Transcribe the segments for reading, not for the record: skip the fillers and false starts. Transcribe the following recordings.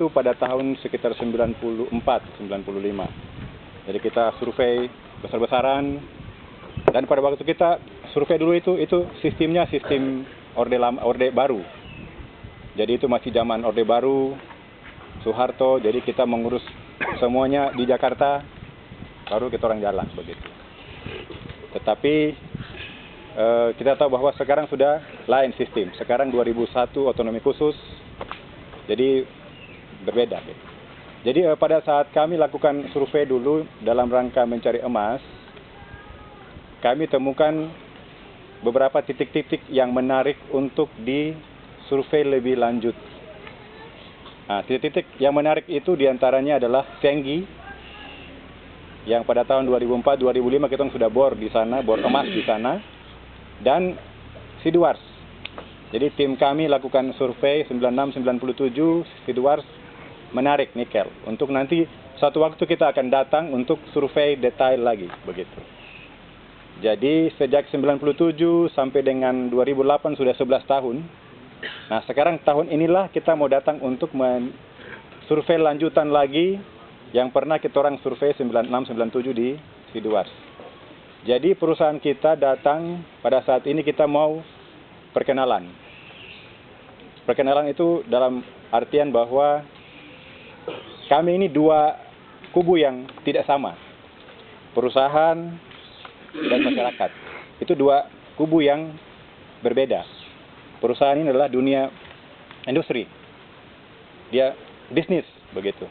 itu pada tahun sekitar 94-95. Jadi kita survei besar-besaran, dan pada waktu kita survei dulu itu sistemnya sistem orde baru. Jadi itu masih zaman orde baru, Soeharto. Jadi kita mengurus semuanya di Jakarta, baru kita orang jalan begitu. Tetapi kita tahu bahwa sekarang sudah lain sistem. Sekarang 2001 otonomi khusus, jadi berbeda. Jadi pada saat kami lakukan survei dulu dalam rangka mencari emas, kami temukan beberapa titik-titik yang menarik untuk disurvei lebih lanjut. Nah, titik-titik yang menarik itu diantaranya adalah Tenggi, yang pada tahun 2004-2005 kita sudah bor di sana, bor emas di sana, dan Sidoarjo. Jadi tim kami lakukan survei 96-97, Sidoarjo menarik nikel. Untuk nanti suatu waktu kita akan datang untuk survei detail lagi begitu. Jadi sejak 97 sampai dengan 2008 sudah 11 tahun. Nah, sekarang tahun inilah kita mau datang untuk survei lanjutan lagi yang pernah kita orang survei 96-97 di Sidoarjo. Jadi perusahaan kita datang pada saat ini kita mau perkenalan. Perkenalan itu dalam artian bahwa kami ini dua kubu yang tidak sama. Perusahaan dan masyarakat. Itu dua kubu yang berbeda. Perusahaan ini adalah dunia industri. Dia bisnis begitu.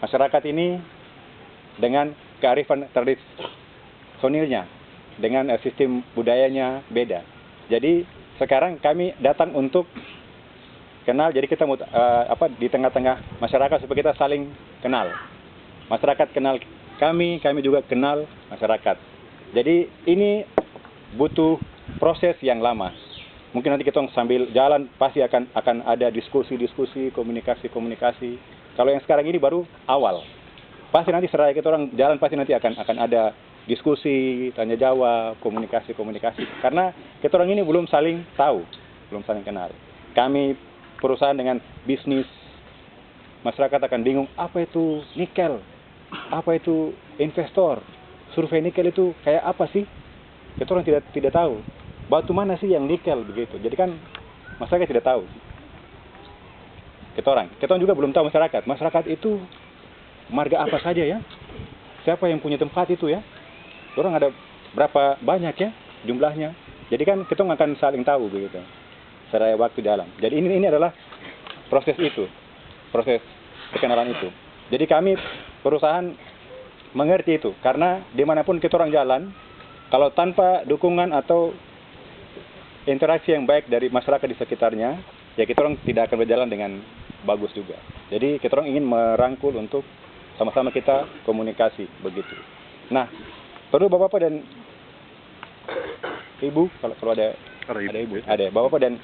Masyarakat ini dengan kearifan tradisionalnya, dengan sistem budayanya beda. Jadi sekarang kami datang untuk kenal. Jadi kita mau di tengah-tengah masyarakat supaya kita saling kenal. Masyarakat kenal kami juga kenal masyarakat. Jadi ini butuh proses yang lama. Mungkin nanti kita sambil jalan pasti akan ada diskusi-diskusi, komunikasi. Kalau yang sekarang ini baru awal. Pasti nanti setelah kita orang jalan pasti nanti akan ada diskusi, tanya jawab, komunikasi. Karena kita orang ini belum saling tahu, belum saling kenal. Kami perusahaan dengan bisnis, masyarakat akan bingung apa itu nikel, apa itu investor, survei nikel itu kayak apa sih? Kita orang tidak tahu. Batu mana sih yang nikel begitu. Jadi kan masyarakat tidak tahu. Kita orang juga belum tahu masyarakat. Masyarakat itu marga apa saja ya? Siapa yang punya tempat itu ya? Orang ada berapa banyak ya jumlahnya? Jadi kan kita akan saling tahu begitu. Secara waktu jalan. Jadi ini adalah proses itu. Proses perkenalan itu. Jadi kami perusahaan mengerti itu. Karena dimanapun kita orang jalan, kalau tanpa dukungan atau interaksi yang baik dari masyarakat di sekitarnya, ya kita orang tidak akan berjalan dengan bagus juga. Jadi kita orang ingin merangkul untuk sama-sama kita komunikasi begitu. Nah, perlu Bapak-bapak dan Ibu, kalau ada Ibu, ada Bapak-bapak dan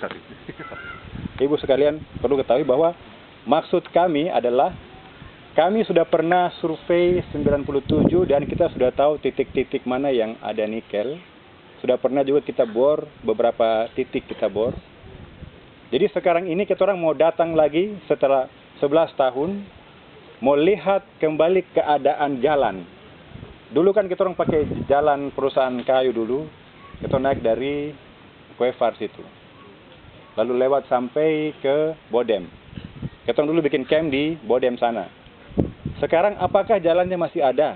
Ibu sekalian perlu ketahui bahwa maksud kami adalah kami sudah pernah survei 97 dan kita sudah tahu titik-titik mana yang ada nikel. Sudah pernah juga kita bor, beberapa titik kita bor. Jadi sekarang ini kita orang mau datang lagi setelah 11 tahun, mau lihat kembali keadaan jalan. Dulu kan kita orang pakai jalan perusahaan kayu dulu, kita naik dari Kuevars itu. Lalu lewat sampai ke Bodem. Kita orang dulu bikin camp di Bodem sana. Sekarang apakah jalannya masih ada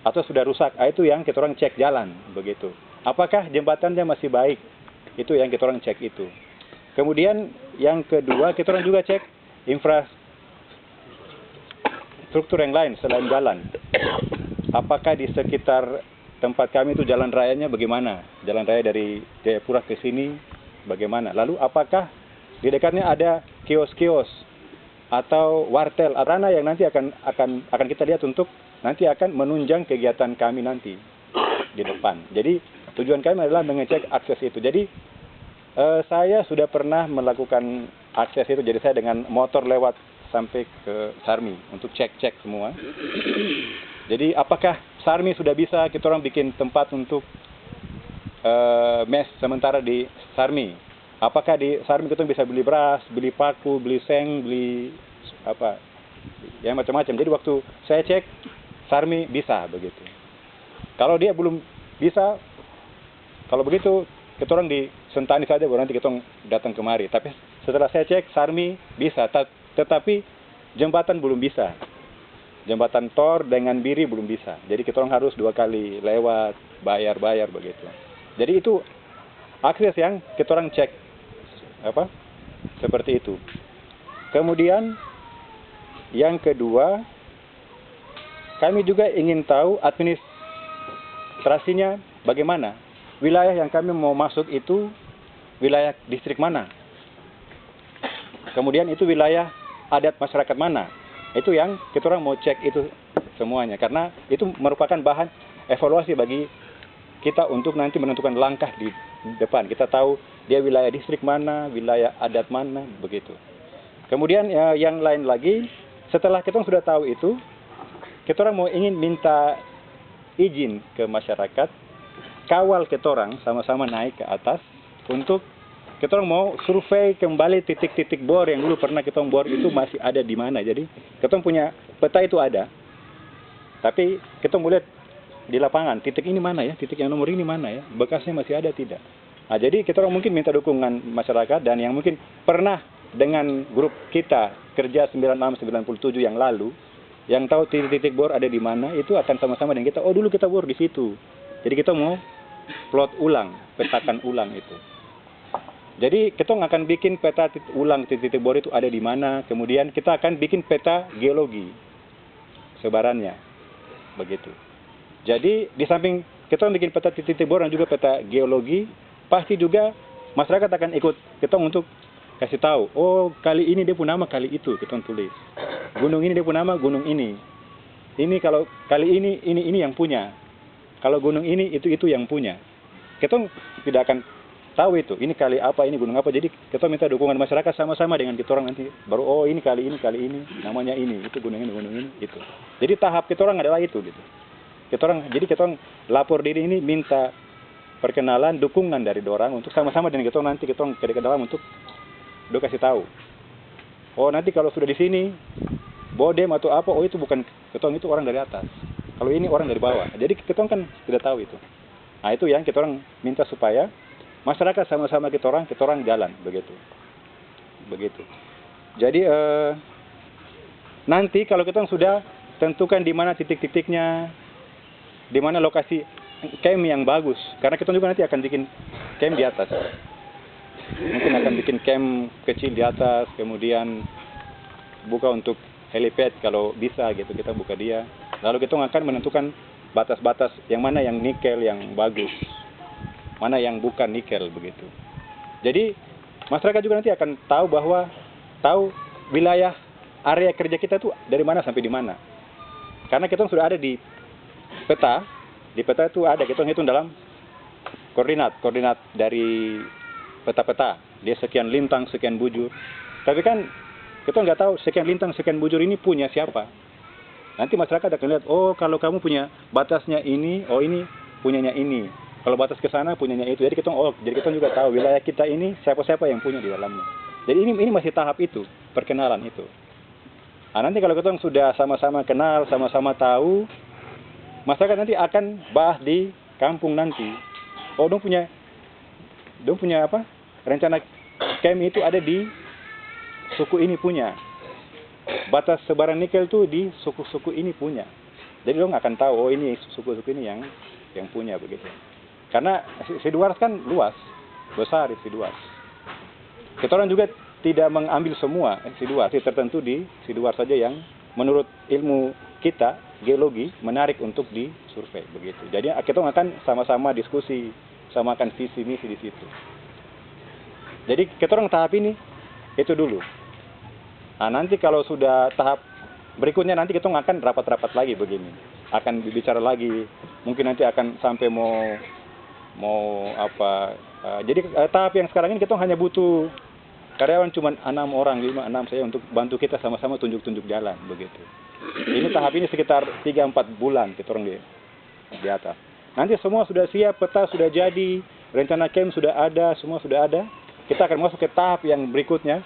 atau sudah rusak? Itu yang kita orang cek jalan begitu. Apakah jembatannya masih baik? Itu yang kita orang cek itu. Kemudian yang kedua kita orang juga cek infrastruktur yang lain selain jalan. Apakah di sekitar tempat kami itu jalan rayanya bagaimana? Jalan raya dari Jayapura ke sini bagaimana? Lalu apakah di dekatnya ada kios-kios atau wartel arana yang nanti akan kita lihat untuk nanti akan menunjang kegiatan kami nanti di depan. Jadi tujuan kami adalah mengecek akses itu. Jadi saya sudah pernah melakukan akses itu. Jadi saya dengan motor lewat sampai ke Sarmi untuk cek semua. Jadi apakah Sarmi sudah bisa kita orang bikin tempat untuk mes sementara di Sarmi? Apakah di Sarmi kita bisa beli beras, beli paku, beli seng, beli apa yang macam-macam. Jadi waktu saya cek Sarmi bisa begitu. Kalau dia belum bisa, kalau begitu kita orang di Sentani saja, baru nanti kita datang kemari. Tapi setelah saya cek Sarmi bisa, tetapi jembatan belum bisa. Jembatan Tor dengan Biri belum bisa. Jadi kita orang harus 2 kali lewat, bayar begitu. Jadi itu akses yang kita orang cek apa? Seperti itu. Kemudian yang kedua, kami juga ingin tahu administrasinya bagaimana. Wilayah yang kami mau masuk itu wilayah distrik mana? Kemudian itu wilayah adat masyarakat mana? Itu yang kita orang mau cek itu semuanya. Karena itu merupakan bahan evaluasi bagi kita untuk nanti menentukan langkah di depan. Kita tahu dia wilayah distrik mana, wilayah adat mana, begitu. Kemudian yang lain lagi, setelah kita sudah tahu itu, kita orang mau ingin minta izin ke masyarakat, kawal kita orang sama-sama naik ke atas untuk kita orang mau survei kembali titik-titik bor yang dulu pernah kita bor itu masih ada di mana. Jadi kita punya peta itu ada, tapi kita mau lihat di lapangan titik ini mana ya, titik yang nomor ini mana ya, bekasnya masih ada tidak. Nah, jadi kita orang mungkin minta dukungan masyarakat dan yang mungkin pernah dengan grup kita kerja 96-97 yang lalu, yang tahu titik-titik bor ada di mana, itu akan sama-sama dengan kita. Oh dulu kita bor di situ. Jadi kita mau plot ulang, petakan ulang itu. Jadi kita akan bikin peta ulang titik-titik bor itu ada di mana. Kemudian kita akan bikin peta geologi sebarannya, begitu. Jadi di samping kita bikin peta titik-titik bor dan juga peta geologi, pasti juga masyarakat akan ikut kita untuk kasih tahu. Oh kali ini dia punya nama kali itu kita tulis. Gunung ini dia punya nama gunung ini. Ini kalau kali ini yang punya. Kalau gunung ini itu yang punya. Kita tidak akan tahu itu, ini kali apa, ini gunung apa. Jadi kita minta dukungan masyarakat sama-sama dengan kita orang nanti. Baru oh ini kali ini, namanya ini, itu gunung ini, itu. Jadi tahap kita orang adalah itu gitu. Jadi kita orang lapor diri ini minta perkenalan, dukungan dari dorang untuk sama-sama dengan kita nanti kita orang ke dalam untuk kasih tahu. Oh nanti kalau sudah di sini Bodem atau apa, oh itu bukan kita orang, itu orang dari atas. Kalau ini orang dari bawah. Jadi kita orang kan tidak tahu itu. Nah itu yang kita orang minta supaya masyarakat sama-sama kita orang jalan begitu. Jadi nanti kalau kita sudah tentukan di mana titik-titiknya, di mana lokasi camp yang bagus, karena kita juga nanti akan bikin camp di atas. Mungkin akan bikin camp kecil di atas, kemudian buka untuk helipad kalau bisa gitu, kita buka dia. Lalu kita akan menentukan batas-batas yang mana yang nikel yang bagus, mana yang bukan nikel begitu. Jadi masyarakat juga nanti akan tahu wilayah area kerja kita tuh dari mana sampai di mana. Karena kita sudah ada di peta itu ada, kita hitung dalam koordinat dari peta-peta. Dia sekian lintang, sekian bujur. Tapi kan kita nggak tahu sekian lintang, sekian bujur ini punya siapa. Nanti masyarakat akan lihat, oh kalau kamu punya batasnya ini, oh ini punyanya ini. Kalau batas ke sana punyanya itu. Jadi kita juga tahu wilayah kita ini siapa-siapa yang punya di dalamnya. Jadi ini masih tahap itu, perkenalan itu. Nah, nanti kalau kita sudah sama-sama kenal, sama-sama tahu, masyarakat nanti akan bahas di kampung nanti. Oh, dong punya apa? Rencana camp itu ada di suku ini punya. Batas sebaran nikel tuh di suku-suku ini punya. Jadi dong akan tahu, oh ini suku-suku ini yang punya begitu. Karena Sidoarjo kan luas, besar Sidoarjo. Kita orang juga tidak mengambil semua Sidoarjo, tertentu di Sidoarjo saja yang menurut ilmu kita geologi menarik untuk disurvei begitu. Jadi kita akan sama-sama diskusi, sama akan visi misi di situ. Jadi kita orang tahap ini itu dulu. Nah, nanti kalau sudah tahap berikutnya nanti kita akan rapat-rapat lagi begini. Akan bicara lagi. Mungkin nanti akan sampai mau apa. Jadi tahap yang sekarang ini kita hanya butuh karyawan cuma 6 orang, 5, 6 saya untuk bantu kita sama-sama tunjuk-tunjuk jalan begitu. Ini tahap ini sekitar 3-4 bulan kita orang di atas. Nanti semua sudah siap, peta sudah jadi, rencana camp sudah ada, semua sudah ada. Kita akan masuk ke tahap yang berikutnya.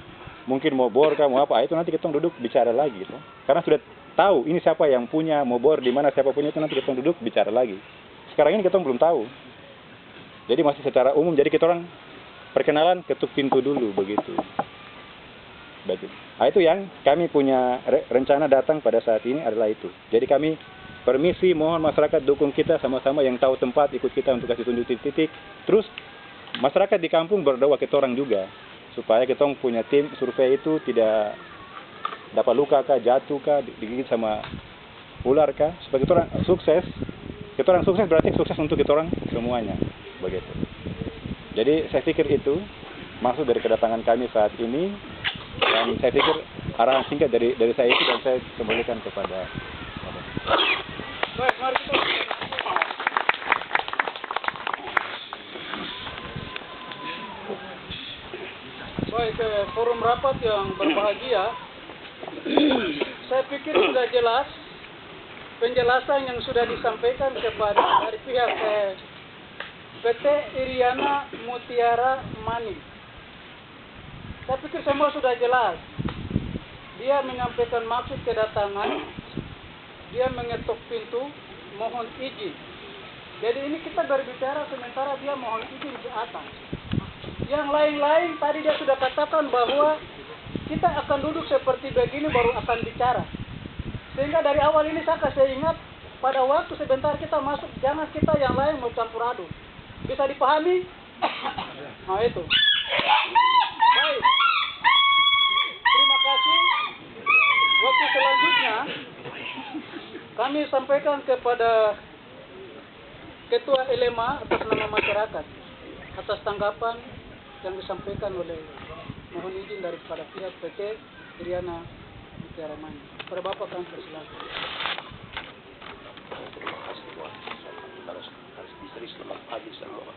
mungkin mau bor kah, mau apa, itu nanti kita duduk bicara lagi gitu. Karena sudah tahu ini siapa yang punya, mau bor di mana, siapa punya, itu nanti kita duduk bicara lagi. Sekarang ini kita belum tahu. Jadi masih secara umum, jadi kita orang perkenalan ketuk pintu dulu begitu. Nah, itu yang kami punya rencana datang pada saat ini adalah itu. Jadi kami permisi, mohon masyarakat dukung kita sama-sama, yang tahu tempat ikut kita untuk kasih tunjuk titik-titik. Terus masyarakat di kampung berdoa kita orang juga supaya kita punya tim survei itu tidak dapat luka kah, jatuh kah, digigit sama ular kah, supaya kita orang sukses. Kita orang sukses berarti sukses untuk kita orang semuanya, begitu. Jadi saya pikir itu maksud dari kedatangan kami saat ini, dan saya pikir arahan singkat dari saya itu, dan saya kembalikan kepada. Baik, mari kita. Baik, forum rapat yang berbahagia. Saya pikir sudah jelas penjelasan yang sudah disampaikan kepada dari pihak PT Iriana Mutiara Mani. Saya pikir semua sudah jelas. Dia menyampaikan maksud kedatangan, dia mengetuk pintu, mohon izin. Jadi ini kita berbicara sementara dia mohon izin di atas. Yang lain-lain tadi dia sudah katakan bahwa kita akan duduk seperti begini baru akan bicara. Sehingga dari awal ini saya ingat pada waktu sebentar kita masuk, jangan kita yang lain mau campur aduk. Bisa dipahami? Nah itu. Baik. Terima kasih. Waktu selanjutnya kami sampaikan kepada Ketua LMA atas nama masyarakat atas tanggapan yang disampaikan oleh mohon izin daripada pihak PT Iriana Mutiara Mani. Pada Bapak kami persilakan. Terima kasih Tuhan. Harus diterima pagi semua.